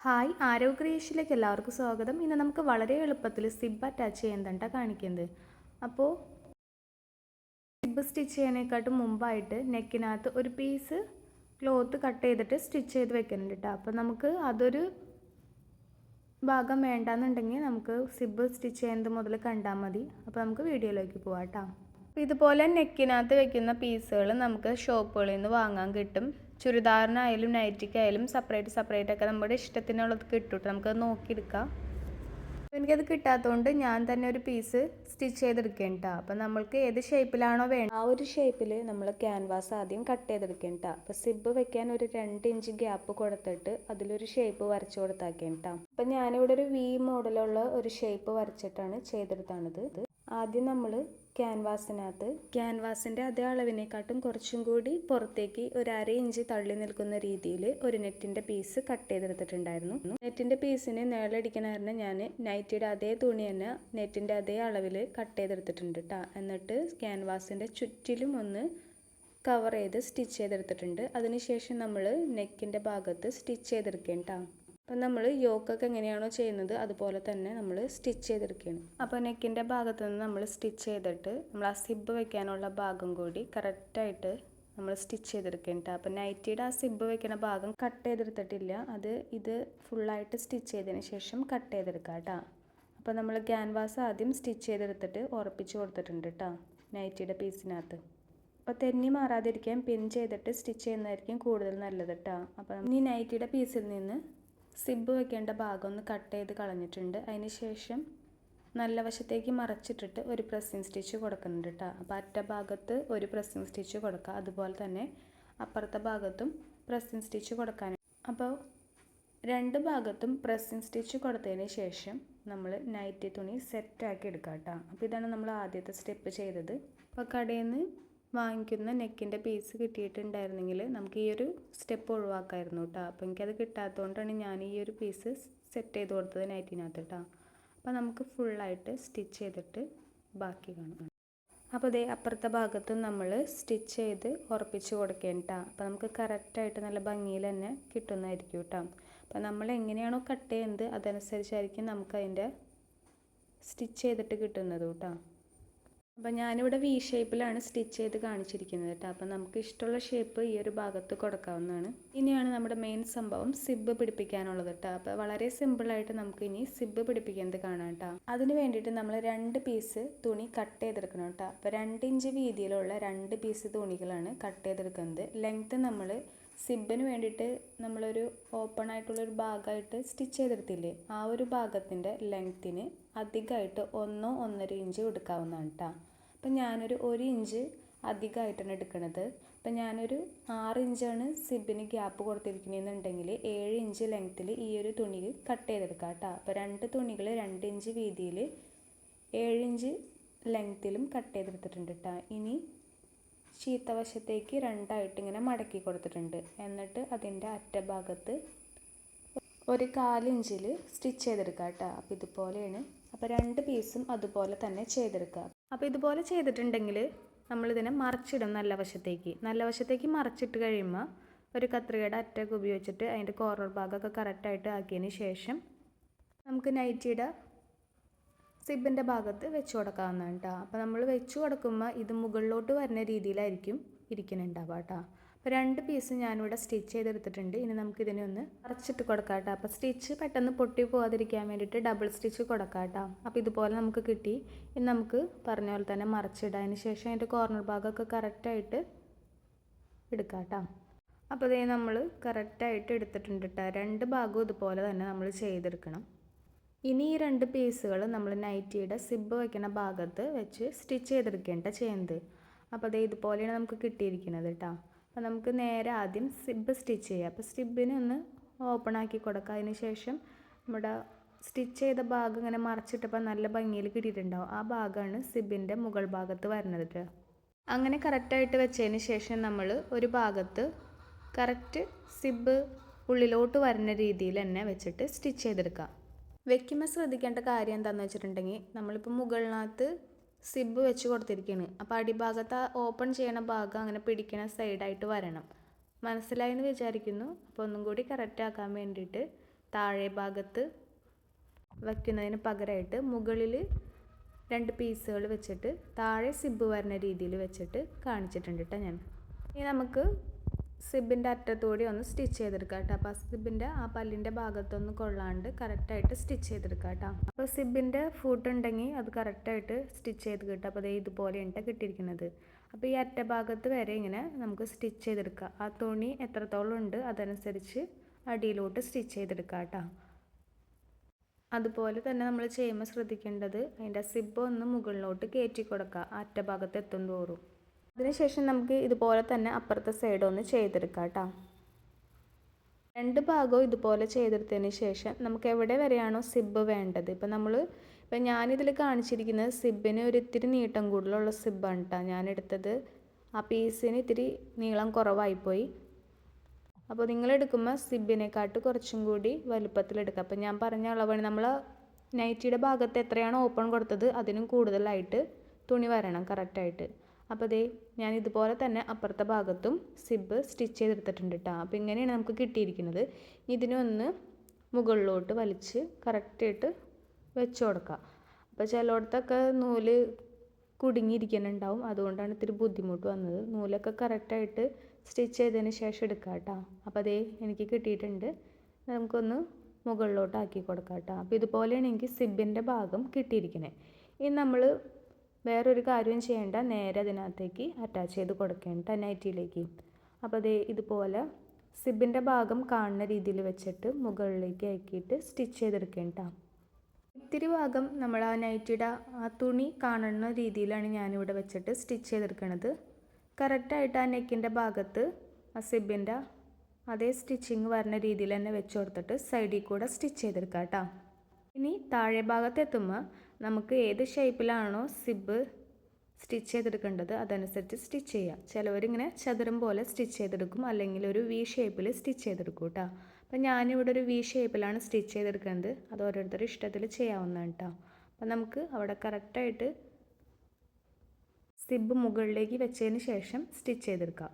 Hi ക്രിയേഷനിലേക്ക് എല്ലാവർക്കും സ്വാഗതം. ഇന്ന് നമുക്ക് വളരെ എളുപ്പത്തിൽ സിബ് അറ്റാച്ച് ചെയ്യുന്നതാണ് കാണിക്കുന്നത്. അപ്പോൾ സിബ് സ്റ്റിച്ച് ചെയ്യാനേക്കാട്ടും മുമ്പായിട്ട് നെക്കിനകത്ത് ഒരു പീസ് ക്ലോത്ത് കട്ട് ചെയ്തിട്ട് സ്റ്റിച്ച് ചെയ്ത് വെക്കുന്നുണ്ട് കേട്ടോ. അപ്പോൾ നമുക്ക് അതൊരു ഭാഗം വേണ്ടാന്നുണ്ടെങ്കിൽ നമുക്ക് സിബ് സ്റ്റിച്ച് ചെയ്യുന്നത് മുതൽ കണ്ടാൽ മതി. അപ്പോൾ നമുക്ക് വീഡിയോയിലേക്ക് പോവാം കേട്ടോ. അപ്പോൾ ഇതുപോലെ നെക്കിനകത്ത് വെക്കുന്ന പീസുകൾ നമുക്ക് ഷോപ്പുകളിൽ നിന്ന് വാങ്ങാൻ കിട്ടും. ചുരിദാറിനായാലും നൈറ്റിക്കായാലും സെപ്പറേറ്റ് ഒക്കെ നമ്മുടെ ഇഷ്ടത്തിനുള്ളത് കിട്ടും. നമുക്കത് നോക്കിയെടുക്കാം. അപ്പോൾ എനിക്കത് കിട്ടാത്തതുകൊണ്ട് ഞാൻ തന്നെ ഒരു പീസ് സ്റ്റിച്ച് ചെയ്തെടുക്കേണ്ട. അപ്പോൾ നമ്മൾക്ക് ഏത് ഷേപ്പിലാണോ വേണ്ടത് ആ ഒരു ഷേപ്പിൽ നമ്മൾ ക്യാൻവാസ് ആദ്യം കട്ട് ചെയ്തെടുക്കേണ്ട. അപ്പോൾ സിബ് വെക്കാൻ ഒരു 2 ഇഞ്ച് ഗ്യാപ്പ് കൊടുത്തിട്ട് അതിലൊരു ഷേപ്പ് വരച്ചു കൊടുത്താക്കേണ്ട. അപ്പം ഞാനിവിടെ ഒരു വി മോഡലുള്ള ഒരു ഷേപ്പ് വരച്ചിട്ടാണ് ചെയ്തെടുത്താണിത്. ആദ്യം നമ്മൾ ക്യാൻവാസിൻ്റെ അതേ അളവിനെക്കാട്ടും കുറച്ചും കൂടി പുറത്തേക്ക് ഒരു 1/2 ഇഞ്ച് തള്ളി നിൽക്കുന്ന രീതിയിൽ ഒരു നെറ്റിൻ്റെ പീസ് കട്ട് ചെയ്തെടുത്തിട്ടുണ്ടായിരുന്നു. നെറ്റിൻ്റെ പീസിന് നീളടിക്കണ കാരണം ഞാൻ നൈറ്റിയുടെ അതേ തുണി തന്നെ നെറ്റിൻ്റെ അതേ അളവിൽ കട്ട് ചെയ്തെടുത്തിട്ടുണ്ട് കേട്ടോ. എന്നിട്ട് ക്യാൻവാസിൻ്റെ ചുറ്റിലും ഒന്ന് കവർ ചെയ്ത് സ്റ്റിച്ച് ചെയ്തെടുത്തിട്ടുണ്ട്. അതിനുശേഷം നമ്മൾ നെക്കിൻ്റെ ഭാഗത്ത് സ്റ്റിച്ച് ചെയ്തെടുക്കേണ്ട. അപ്പം നമ്മൾ യോക്കൊക്കെ എങ്ങനെയാണോ ചെയ്യുന്നത് അതുപോലെ തന്നെ നമ്മൾ സ്റ്റിച്ച് ചെയ്തെടുക്കുകയാണ്. അപ്പോൾ നെക്കിൻ്റെ ഭാഗത്ത് നിന്ന് നമ്മൾ സ്റ്റിച്ച് ചെയ്തിട്ട് നമ്മൾ ആ സിബ് വെക്കാനുള്ള ഭാഗം കൂടി കറക്റ്റായിട്ട് നമ്മൾ സ്റ്റിച്ച് ചെയ്തെടുക്കേണ്ട. അപ്പോൾ നൈറ്റിയുടെ ആ സിബ് വെക്കുന്ന ഭാഗം കട്ട് ചെയ്തെടുത്തിട്ടില്ല. ഇത് ഫുള്ളായിട്ട് സ്റ്റിച്ച് ചെയ്തതിന് ശേഷം കട്ട് ചെയ്തെടുക്കാം കേട്ടോ. അപ്പോൾ നമ്മൾ ക്യാൻവാസ് ആദ്യം സ്റ്റിച്ച് ചെയ്തെടുത്തിട്ട് ഉറപ്പിച്ച് കൊടുത്തിട്ടുണ്ട് കേട്ടോ നൈറ്റിയുടെ പീസിനകത്ത്. അപ്പോൾ തെന്നി മാറാതിരിക്കാൻ പിൻ ചെയ്തിട്ട് സ്റ്റിച്ച് ചെയ്യുന്നതായിരിക്കും കൂടുതൽ നല്ലത് കേട്ടോ. അപ്പോൾ ഇനി നൈറ്റിയുടെ പീസിൽ നിന്ന് സിബ് വെക്കേണ്ട ഭാഗം ഒന്ന് കട്ട് ചെയ്ത് കളഞ്ഞിട്ടുണ്ട്. അതിന് ശേഷം നല്ല വശത്തേക്ക് മറച്ചിട്ടിട്ട് ഒരു പ്രസ്സിങ് സ്റ്റിച്ച് കൊടുക്കുന്നുണ്ട് കേട്ടോ. അപ്പോൾ അറ്റ ഭാഗത്ത് ഒരു പ്രസ്സിങ് സ്റ്റിച്ച് കൊടുക്കുക, അതുപോലെ തന്നെ അപ്പുറത്തെ ഭാഗത്തും പ്രസ്സിങ് സ്റ്റിച്ച് കൊടുക്കാൻ. അപ്പോൾ 2 ഭാഗത്തും പ്രസ്സിങ് സ്റ്റിച്ച് കൊടുത്തതിന് ശേഷം നമ്മൾ നൈറ്റി തുണി സെറ്റാക്കി എടുക്കുക കേട്ടോ. അപ്പോൾ ഇതാണ് നമ്മൾ ആദ്യത്തെ സ്റ്റെപ്പ് ചെയ്തത്. അപ്പോൾ കടയിൽ നിന്ന് വാങ്ങിക്കുന്ന നെക്കിൻ്റെ പീസ് കിട്ടിയിട്ടുണ്ടായിരുന്നെങ്കിൽ നമുക്ക് ഈ ഒരു സ്റ്റെപ്പ് ഒഴിവാക്കായിരുന്നു കേട്ടോ. അപ്പോൾ എനിക്കത് കിട്ടാത്തതുകൊണ്ടാണ് ഞാൻ ഈ ഒരു പീസ് സെറ്റ് ചെയ്ത് കൊടുത്തത് നൈറ്റിനകത്ത് കേട്ടോ. അപ്പോൾ നമുക്ക് ഫുള്ളായിട്ട് സ്റ്റിച്ച് ചെയ്തിട്ട് ബാക്കി കാണാം. അപ്പോൾ ഇതേ അപ്പുറത്തെ ഭാഗത്തും നമ്മൾ സ്റ്റിച്ച് ചെയ്ത് ഉറപ്പിച്ച് കൊടുക്കേണ്ട. അപ്പോൾ നമുക്ക് കറക്റ്റായിട്ട് നല്ല ഭംഗിയിൽ തന്നെ കിട്ടുന്നതായിരിക്കും കേട്ടോ. അപ്പോൾ നമ്മൾ എങ്ങനെയാണോ കട്ട് ചെയ്യുന്നത് അതനുസരിച്ചായിരിക്കും നമുക്കതിൻ്റെ സ്റ്റിച്ച് ചെയ്തിട്ട് കിട്ടുന്നത് കേട്ടോ. അപ്പോൾ ഞാനിവിടെ വി ഷേപ്പിലാണ് സ്റ്റിച്ച് ചെയ്ത് കാണിച്ചിരിക്കുന്നത് കേട്ടോ. അപ്പോൾ നമുക്ക് ഇഷ്ടമുള്ള ഷേപ്പ് ഈ ഒരു ഭാഗത്ത് കൊടുക്കാവുന്നതാണ്. ഇനിയാണ് നമ്മുടെ മെയിൻ സംഭവം സിബ് പിടിപ്പിക്കാനുള്ളത് കേട്ടോ. അപ്പോൾ വളരെ സിമ്പിളായിട്ട് നമുക്ക് ഇനി സിബ് പിടിപ്പിക്കുന്നത് കാണാം കേട്ടോ. അതിന് വേണ്ടിയിട്ട് നമ്മൾ 2 പീസ് തുണി കട്ട് ചെയ്തെടുക്കണം കേട്ടോ. അപ്പോൾ 2 ഇഞ്ച് വീതിയിലുള്ള 2 പീസ് തുണികളാണ് കട്ട് ചെയ്തെടുക്കുന്നത്. ലെങ്ത്ത് നമ്മൾ സിബിന് വേണ്ടിയിട്ട് നമ്മളൊരു ഓപ്പൺ ആയിട്ടുള്ളൊരു ഭാഗമായിട്ട് സ്റ്റിച്ച് ചെയ്തെടുത്തില്ലേ, ആ ഒരു ഭാഗത്തിൻ്റെ ലെങ്ത്തിന് അധികമായിട്ട് 1-1.5 ഇഞ്ച് എടുക്കാവുന്നതാണ് കേട്ടോ. അപ്പം ഞാനൊരു 1 ഇഞ്ച് അധികമായിട്ടാണ് എടുക്കുന്നത്. അപ്പം ഞാനൊരു 6 ഇഞ്ചാണ് സിബിന് ഗ്യാപ്പ് കൊടുത്തിരിക്കുന്നതെന്നുണ്ടെങ്കിൽ 7 ഇഞ്ച് ലെങ്ത്തിൽ ഈ ഒരു തുണി കട്ട് ചെയ്തെടുക്കാം കേട്ടോ. അപ്പോൾ 2 തുണികൾ 2 ഇഞ്ച് വീതിയിൽ 7 ഇഞ്ച് ലെങ്ത്തിലും കട്ട് ചെയ്തെടുത്തിട്ടുണ്ട് കേട്ടോ. ഇനി ചീത്തവശത്തേക്ക് 2ആയിട്ട് ഇങ്ങനെ മടക്കി കൊടുത്തിട്ടുണ്ട്. എന്നിട്ട് അതിൻ്റെ അറ്റഭാഗത്ത് ഒരു 1/4 ഇഞ്ചിൽ സ്റ്റിച്ച് ചെയ്തെടുക്കുക കേട്ടോ. അപ്പോൾ ഇതുപോലെയാണ്. അപ്പോൾ 2 പീസും അതുപോലെ തന്നെ ചെയ്തെടുക്കുക. അപ്പോൾ ഇതുപോലെ ചെയ്തിട്ടുണ്ടെങ്കിൽ നമ്മളിതിനെ മറിച്ചിടും നല്ല വശത്തേക്ക് മറിച്ചിട്ട് കഴിയുമ്പോൾ ഒരു കത്രികയുടെ അറ്റൊക്കെ ഉപയോഗിച്ചിട്ട് അതിൻ്റെ കോർണർ ഭാഗമൊക്കെ കറക്റ്റായിട്ട് ആക്കിയതിന് ശേഷം നമുക്ക് നൈറ്റിയുടെ സിബിൻ്റെ ഭാഗത്ത് വെച്ച് കൊടുക്കാവുന്നതാണ് കേട്ടോ. അപ്പോൾ നമ്മൾ വെച്ച് കൊടുക്കുമ്പോൾ ഇത് മുകളിലോട്ട് വരുന്ന രീതിയിലായിരിക്കും ഇരിക്കുന്നുണ്ടാവുക കേട്ടോ. അപ്പോൾ 2 പീസ് ഞാനിവിടെ സ്റ്റിച്ച് ചെയ്തെടുത്തിട്ടുണ്ട്. ഇനി നമുക്കിതിനെ ഒന്ന് അടച്ചിട്ട് കൊടുക്കാം കേട്ടോ. അപ്പോൾ സ്റ്റിച്ച് പെട്ടെന്ന് പൊട്ടി പോകാതിരിക്കാൻ വേണ്ടിയിട്ട് ഡബിൾ സ്റ്റിച്ച് കൊടുക്കാം കേട്ടോ. അപ്പോൾ ഇതുപോലെ നമുക്ക് കിട്ടി. ഇനി നമുക്ക് പറഞ്ഞ പോലെ തന്നെ മറിച്ചിടാതിന് ശേഷം അതിൻ്റെ കോർണർ ഭാഗമൊക്കെ കറക്റ്റായിട്ട് എടുക്കാം കേട്ടോ. അപ്പോൾ ഇതേ നമ്മൾ കറക്റ്റായിട്ട് എടുത്തിട്ടുണ്ട് കേട്ടോ. 2 ഭാഗവും ഇതുപോലെ തന്നെ നമ്മൾ ചെയ്തെടുക്കണം. ഇനി ഈ 2 പീസുകൾ നമ്മൾ നൈറ്റിയുടെ സിബ് വയ്ക്കുന്ന ഭാഗത്ത് വെച്ച് സ്റ്റിച്ച് ചെയ്തെടുക്കേണ്ട ചെയ്യുന്നത്. അപ്പോൾ അതേ ഇതുപോലെയാണ് നമുക്ക് കിട്ടിയിരിക്കുന്നത് കേട്ടോ. അപ്പോൾ നമുക്ക് നേരെ ആദ്യം സിബ് സ്റ്റിച്ച് ചെയ്യാം. അപ്പോൾ സിബിനെ ഒന്ന് ഓപ്പൺ ആക്കി കൊടുക്കുക. അതിന് ശേഷം നമ്മുടെ സ്റ്റിച്ച് ചെയ്ത ഭാഗം ഇങ്ങനെ മറച്ചിട്ടപ്പോൾ നല്ല ഭംഗിയിൽ കിട്ടിയിട്ടുണ്ടാവും. ആ ഭാഗമാണ് സിബിൻ്റെ മുകൾ ഭാഗത്ത് വരുന്നത് കേട്ടോ. അങ്ങനെ കറക്റ്റായിട്ട് വെച്ചതിന് ശേഷം നമ്മൾ ഒരു ഭാഗത്ത് കറക്റ്റ് സിബ് ഉള്ളിലോട്ട് വരുന്ന രീതിയിൽ തന്നെ വെച്ചിട്ട് സ്റ്റിച്ച് ചെയ്തെടുക്കുക. വെക്കുമ്പോൾ ശ്രദ്ധിക്കേണ്ട കാര്യം എന്താണെന്ന് വെച്ചിട്ടുണ്ടെങ്കിൽ നമ്മളിപ്പോൾ മുകളിനകത്ത് സിബ് വെച്ച് കൊടുത്തിരിക്കുകയാണ്. അപ്പോൾ അടിഭാഗത്ത് ഓപ്പൺ ചെയ്യണ ഭാഗം അങ്ങനെ പിടിക്കണ സൈഡായിട്ട് വരണം. മനസ്സിലായെന്ന് വിചാരിക്കുന്നു. അപ്പോൾ ഒന്നും കൂടി കറക്റ്റ് ആക്കാൻ വേണ്ടിയിട്ട് താഴെ ഭാഗത്ത് വയ്ക്കുന്നതിന് പകരമായിട്ട് മുകളിൽ 2 പീസുകൾ വെച്ചിട്ട് താഴെ സിബ് വരുന്ന രീതിയിൽ വെച്ചിട്ട് കാണിച്ചിട്ടുണ്ട് കേട്ടോ ഞാൻ. ഇനി നമുക്ക് സിബിൻ്റെ അറ്റത്തൂടി ഒന്ന് സ്റ്റിച്ച് ചെയ്തെടുക്കാം കേട്ടോ. അപ്പോൾ സിബിൻ്റെ ആ പല്ലിൻ്റെ ഭാഗത്തൊന്ന് കൊള്ളാണ്ട് കറക്റ്റായിട്ട് സ്റ്റിച്ച് ചെയ്തെടുക്കാം കേട്ടോ. അപ്പോൾ സിബിൻ്റെ ഫൂട്ട് ഉണ്ടെങ്കിൽ അത് കറക്റ്റായിട്ട് സ്റ്റിച്ച് ചെയ്ത് കിട്ടും. അപ്പോൾ ഇതുപോലെയാണ് കിട്ടിയിരിക്കുന്നത്. അപ്പോൾ ഈ അറ്റ ഭാഗത്ത് വരെ ഇങ്ങനെ നമുക്ക് സ്റ്റിച്ച് ചെയ്തെടുക്കാം. ആ തുണി എത്രത്തോളം ഉണ്ട് അതനുസരിച്ച് അടിയിലോട്ട് സ്റ്റിച്ച് ചെയ്തെടുക്കാം കേട്ടോ. അതുപോലെ തന്നെ നമ്മൾ ചെയ്യുമ്പോൾ ശ്രദ്ധിക്കേണ്ടത് അതിൻ്റെ സിബ് ഒന്ന് മുകളിലോട്ട് കയറ്റി കൊടുക്കുക അറ്റ ഭാഗത്ത് എത്തും തോറും. അതിനുശേഷം നമുക്ക് ഇതുപോലെ തന്നെ അപ്പുറത്തെ സൈഡ് ഒന്ന് ചെയ്തെടുക്കാം കേട്ടോ. 2 ഭാഗവും ഇതുപോലെ ചെയ്തെടുത്തതിന് ശേഷം നമുക്ക് എവിടെ വരെയാണോ സിബ് വേണ്ടത്, ഇപ്പം ഞാനിതിൽ കാണിച്ചിരിക്കുന്നത് സിബിന് ഒരു ഇത്തിരി നീട്ടം കൂടുതലുള്ള സിബാണ് കേട്ടോ ഞാനെടുത്തത്. ആ പീസിന് ഇത്തിരി നീളം കുറവായിപ്പോയി. അപ്പോൾ നിങ്ങളെടുക്കുമ്പോൾ സിബിനെക്കാട്ട് കുറച്ചും കൂടി വലുപ്പത്തിലെടുക്കുക. അപ്പോൾ ഞാൻ പറഞ്ഞ അളവാണ്. നമ്മൾ നൈറ്റിയുടെ ഭാഗത്ത് എത്രയാണോ ഓപ്പൺ കൊടുത്തത് അതിനും കൂടുതലായിട്ട് തുണി വരണം കറക്റ്റായിട്ട്. അപ്പോൾ ഞാൻ ഇതുപോലെ തന്നെ അപ്പുറത്തെ ഭാഗത്തും സിബ് സ്റ്റിച്ച് ചെയ്തെടുത്തിട്ടുണ്ട് കേട്ടോ. അപ്പോൾ ഇങ്ങനെയാണ് നമുക്ക് കിട്ടിയിരിക്കുന്നത്. ഇതിനൊന്ന് മുകളിലോട്ട് വലിച്ച് കറക്റ്റായിട്ട് വെച്ച് കൊടുക്കുക. അപ്പോൾ ചിലയിടത്തൊക്കെ നൂല് കുടുങ്ങിയിരിക്കുന്നുണ്ടാവും, അതുകൊണ്ടാണ് ഇത്തിരി ബുദ്ധിമുട്ട് വന്നത്. നൂലൊക്കെ കറക്റ്റായിട്ട് സ്റ്റിച്ച് ചെയ്തതിന് ശേഷം എടുക്കുക കേട്ടോ. അപ്പോൾ എനിക്ക് കിട്ടിയിട്ടുണ്ട്. നമുക്കൊന്ന് മുകളിലോട്ട് ആക്കി കൊടുക്കാം കേട്ടോ. അപ്പോൾ ഇതുപോലെയാണ് എനിക്ക് സിബിൻ്റെ ഭാഗം കിട്ടിയിരിക്കുന്നത്. ഇനി നമ്മൾ വേറൊരു കാര്യം ചെയ്യേണ്ട, നേരെ അതിനകത്തേക്ക് അറ്റാച്ച് ചെയ്ത് കൊടുക്കേണ്ട നൈറ്റിയിലേക്ക്. അപ്പോൾ ഇതുപോലെ സിബിൻ്റെ ഭാഗം കാണുന്ന രീതിയിൽ വെച്ചിട്ട് മുകളിലേക്ക് ആക്കിയിട്ട് സ്റ്റിച്ച് ചെയ്തെടുക്കേണ്ട. ഇത്തിരി ഭാഗം നമ്മൾ ആ നൈറ്റിയുടെ ആ തുണി കാണുന്ന രീതിയിലാണ് ഞാനിവിടെ വെച്ചിട്ട് സ്റ്റിച്ച് ചെയ്തെടുക്കുന്നത്. കറക്റ്റായിട്ട് ആ നെക്കിൻ്റെ ഭാഗത്ത് ആ സിബിൻ്റെ അതേ സ്റ്റിച്ചിങ് വരുന്ന രീതിയിൽ തന്നെ വെച്ച് കൊടുത്തിട്ട് സൈഡിൽ കൂടെ സ്റ്റിച്ച് ചെയ്തെടുക്കാം കേട്ടോ. ഇനി താഴെ ഭാഗത്ത് എത്തുമ്പോൾ നമുക്ക് ഏത് ഷേപ്പിലാണോ സിബ് സ്റ്റിച്ച് ചെയ്തെടുക്കേണ്ടത് അതനുസരിച്ച് സ്റ്റിച്ച് ചെയ്യാം. ചിലവരിങ്ങനെ ചതുരം പോലെ സ്റ്റിച്ച് ചെയ്തെടുക്കും, അല്ലെങ്കിൽ ഒരു വി ഷേപ്പിൽ സ്റ്റിച്ച് ചെയ്തെടുക്കും കേട്ടോ. അപ്പം ഞാനിവിടെ ഒരു വി ഷേപ്പിലാണ് സ്റ്റിച്ച് ചെയ്തെടുക്കുന്നത്. അത് ഓരോരുത്തരുടെ ഇഷ്ടത്തിൽ ചെയ്യാവുന്നതാണ് കേട്ടോ. അപ്പം നമുക്ക് അവിടെ കറക്റ്റായിട്ട് സിബ് മുകളിലേക്ക് വെച്ചതിന് ശേഷം സ്റ്റിച്ച് ചെയ്തെടുക്കാം.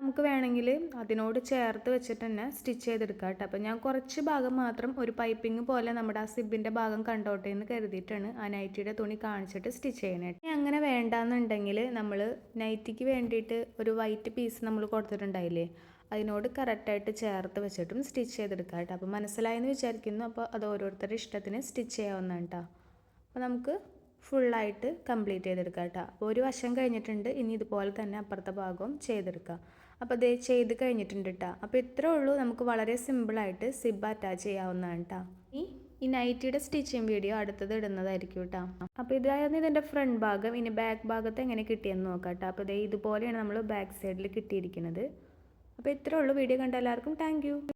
നമുക്ക് വേണമെങ്കിൽ അതിനോട് ചേർത്ത് വെച്ചിട്ട് തന്നെ സ്റ്റിച്ച് ചെയ്തെടുക്കാം കേട്ടോ. അപ്പോൾ ഞാൻ കുറച്ച് ഭാഗം മാത്രം ഒരു പൈപ്പിംഗ് പോലെ നമ്മുടെ ആ സിബിൻ്റെ ഭാഗം കണ്ടോട്ടെ എന്ന് കരുതിയിട്ടാണ് ആ നൈറ്റിയുടെ തുണി കാണിച്ചിട്ട് സ്റ്റിച്ച് ചെയ്യണേ. ഇനി അങ്ങനെ വേണ്ടാന്നുണ്ടെങ്കിൽ നമ്മൾ നൈറ്റിക്ക് വേണ്ടിയിട്ട് ഒരു വൈറ്റ് പീസ് നമ്മൾ കൊടുത്തിട്ടുണ്ടായില്ലേ, അതിനോട് കറക്റ്റായിട്ട് ചേർത്ത് വെച്ചിട്ടും സ്റ്റിച്ച് ചെയ്തെടുക്കാം കേട്ടോ. അപ്പോൾ മനസ്സിലായെന്ന് വിചാരിക്കുന്നു. അപ്പോൾ അത് ഓരോരുത്തരുടെ ഇഷ്ടത്തിന് സ്റ്റിച്ച് ചെയ്യാവുന്നതാണ് കേട്ടോ. അപ്പോൾ നമുക്ക് ഫുള്ളായിട്ട് കംപ്ലീറ്റ് ചെയ്തെടുക്കാം കേട്ടോ. അപ്പോൾ ഒരു വശം കഴിഞ്ഞിട്ടുണ്ട്. ഇനി ഇതുപോലെ തന്നെ അപ്പുറത്തെ ഭാഗവും ചെയ്തെടുക്കാം. അപ്പോൾ ചെയ്ത് കഴിഞ്ഞിട്ടുണ്ട് കേട്ടോ. അപ്പോൾ ഇത്രേ ഉള്ളൂ. നമുക്ക് വളരെ സിമ്പിളായിട്ട് സിബ് അറ്റാച്ച് ചെയ്യാവുന്നതാണ് കേട്ടോ. ഈ നൈറ്റിയുടെ സ്റ്റിച്ചിങ് വീഡിയോ അടുത്തത് ഇടുന്നതായിരിക്കും കേട്ടോ. അപ്പോൾ ഇതായിരുന്നു ഇതിൻ്റെ ഫ്രണ്ട് ഭാഗം. ഇനി ബാക്ക് ഭാഗത്ത് എങ്ങനെ കിട്ടിയെന്ന് നോക്കാം കേട്ടോ. അപ്പോൾ ഇതുപോലെയാണ് നമ്മൾ ബാക്ക് സൈഡിൽ കിട്ടിയിരിക്കുന്നത്. അപ്പോൾ ഇത്രേ ഉള്ളൂ. വീഡിയോ കണ്ട എല്ലാവർക്കും താങ്ക് യു.